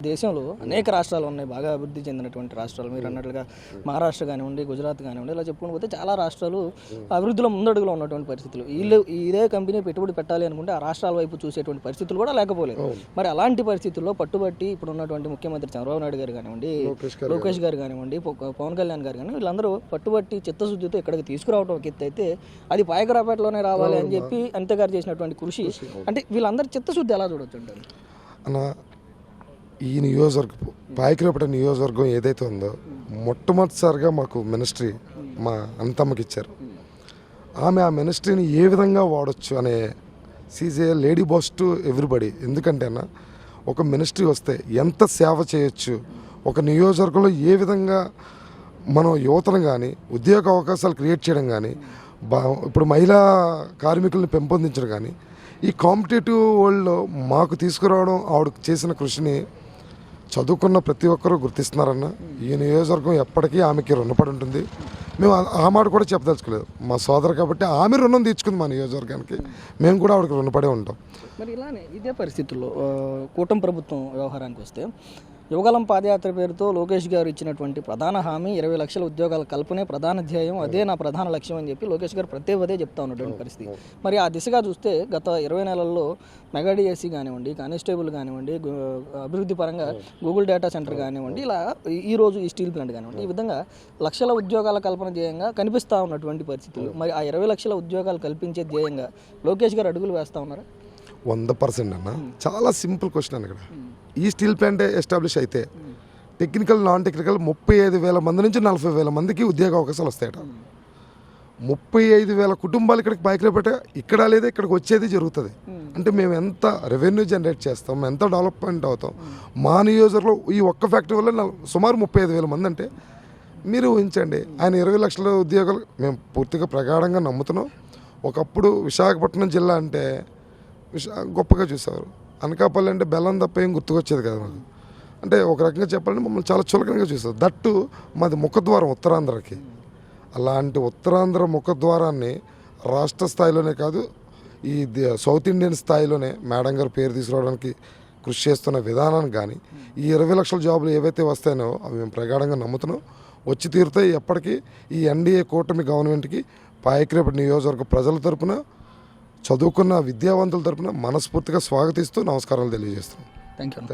దేశంలో అనేక రాష్ట్రాలు ఉన్నాయి, బాగా అభివృద్ధి చెందినటువంటి రాష్ట్రాలు. మీరు అన్నట్లుగా మహారాష్ట్ర కానివ్వండి, గుజరాత్ కానివ్వండి, ఇలా చెప్పుకుని పోతే చాలా రాష్ట్రాలు అభివృద్ధిలో ముందడుగులో ఉన్నటువంటి పరిస్థితులు. ఇదే కంపెనీ పెట్టుబడి పెట్టాలి అనుకుంటే ఆ రాష్ట్రాల వైపు చూసేటువంటి పరిస్థితులు కూడా లేకపోలేదు. మరి అలాంటి పరిస్థితుల్లో పట్టుబట్టి ఇప్పుడు ఉన్నటువంటి ముఖ్యమంత్రి చంద్రబాబు నాయుడు గారు కానివ్వండి, లోకేష్ గారు కానివ్వండి, పవన్ కళ్యాణ్ గారు కానివ్వండి, వీళ్ళందరూ పట్టుబట్టి చిత్తశుద్ధితో ఇక్కడికి తీసుకురావడం ఒక ఎత్తు అయితే, అది పాయకరాపేటలోనే రావాలి అని చెప్పి అంతే గారు చేసినటువంటి కృషి, అంటే వీళ్ళందరూ చిత్తశుద్ధి ఎలా చూడొచ్చు అంటారు అన్న? ఈ నియోజకవర్గం పాయకరాపేట నియోజకవర్గం ఏదైతే ఉందో మొట్టమొదటిసారిగా మాకు మినిస్ట్రీ మా అంతమ్మకి ఇచ్చారు. ఆమె ఆ మినిస్ట్రీని ఏ విధంగా వాడచ్చు అనే CJ lady boss to everybody. ఎందుకంటే అన్న, ఒక మినిస్ట్రీ వస్తే ఎంత సేవ చేయొచ్చు, ఒక నియోజకవర్గంలో ఏ విధంగా మనం యువతను కానీ ఉద్యోగ అవకాశాలు క్రియేట్ చేయడం కానీ, ఇప్పుడు మహిళా కార్మికులను పెంపొందించడం కానీ, ఈ కాంపిటేటివ్ వరల్డ్లో మాకు తీసుకురావడం ఆవిడ చేసిన కృషిని చదువుకున్న ప్రతి ఒక్కరూ గుర్తిస్తున్నారన్న. ఈ నియోజకవర్గం ఎప్పటికీ ఆమెకి రుణపడి ఉంటుంది. మేము ఆ మాట కూడా చెప్పదలుచుకోలేదు. మా సోదరు కాబట్టి ఆమె రుణం తీర్చుకుంది మా నియోజకవర్గానికి, మేము కూడా ఆవిడకి రుణపడే ఉంటాం. మరి ఇలానే ఇదే పరిస్థితుల్లో కూటమి ప్రభుత్వం వ్యవహారానికి వస్తే, యువగలం పాదయాత్ర పేరుతో లోకేష్ గారు ఇచ్చినటువంటి ప్రధాన హామీ 20 లక్షల ఉద్యోగాల కల్పనే ప్రధాన ధ్యేయం, అదే నా ప్రధాన లక్ష్యం అని చెప్పి లోకేష్ గారు ప్రత్యేకదే చెప్తా ఉన్నటువంటి పరిస్థితి. మరి ఆ దిశగా చూస్తే గత 20 నెలల్లో మెగా డిఎస్సి కానివ్వండి, కానిస్టేబుల్ కానివ్వండి, అభివృద్ధి పరంగా గూగుల్ డేటా సెంటర్ కానివ్వండి, ఇలా ఈరోజు ఈ స్టీల్ ప్లాంట్ కానివ్వండి, ఈ విధంగా లక్షల ఉద్యోగాల కల్పన ధ్యేయంగా కనిపిస్తూ ఉన్నటువంటి పరిస్థితులు. మరి ఆ 20 లక్షల ఉద్యోగాలు కల్పించే ధ్యేయంగా లోకేష్ గారు అడుగులు వేస్తూ ఉన్నారు? 100% అన్న. చాలా సింపుల్ క్వశ్చన్ అన్న. ఇక్కడ ఈ స్టీల్ ప్లాంట్ ఎస్టాబ్లిష్ అయితే టెక్నికల్ నాన్ టెక్నికల్ 35,000 మంది నుంచి 40,000 మందికి ఉద్యోగ అవకాశాలు వస్తాయట. 35,000 కుటుంబాలు ఇక్కడికి పాయకరాపేట ఇక్కడ లేదా ఇక్కడికి వచ్చేది జరుగుతుంది. అంటే మేము ఎంత రెవెన్యూ జనరేట్ చేస్తాం, ఎంత డెవలప్మెంట్ అవుతాం. మా నియోజకవర్గంలో ఈ ఒక్క ఫ్యాక్టరీ వల్ల సుమారు 35,000 మంది. అంటే మీరు ఊహించండి, ఆయన 20 లక్షల ఉద్యోగాలు మేము పూర్తిగా ప్రగాఢంగా నమ్ముతున్నాం. ఒకప్పుడు విశాఖపట్నం జిల్లా అంటే గొప్పగా చూసేవారు. అనకాపల్లి అంటే బెల్లం తప్ప ఏం గుర్తుకొచ్చేది కదా మాకు. అంటే ఒక రకంగా చెప్పాలంటే మమ్మల్ని చాలా చులకనగా చూస్తారు. దట్టు మాది ముఖద్వారం ఉత్తరాంధ్రకి. అలాంటి ఉత్తరాంధ్ర ముఖద్వారాన్ని రాష్ట్ర స్థాయిలోనే కాదు, ఈ సౌత్ ఇండియన్ స్థాయిలోనే మేడం గారు పేరు తీసుకురావడానికి కృషి చేస్తున్న విధానానికి కానీ, ఈ 20 లక్షల జాబులు ఏవైతే వస్తాయో అవి మేము ప్రగాఢంగా నమ్ముతున్నాం. వచ్చి తీరుతాయి. ఎప్పటికీ ఈ ఎన్డీఏ కూటమి గవర్నమెంట్కి పాయకరాపేట నియోజకవర్గ ప్రజల తరపున, చదువుకున్న విద్యావంతుల తరపున మనస్ఫూర్తిగా స్వాగతిస్తూ నమస్కారాలు తెలియజేస్తున్నాం. Thank you.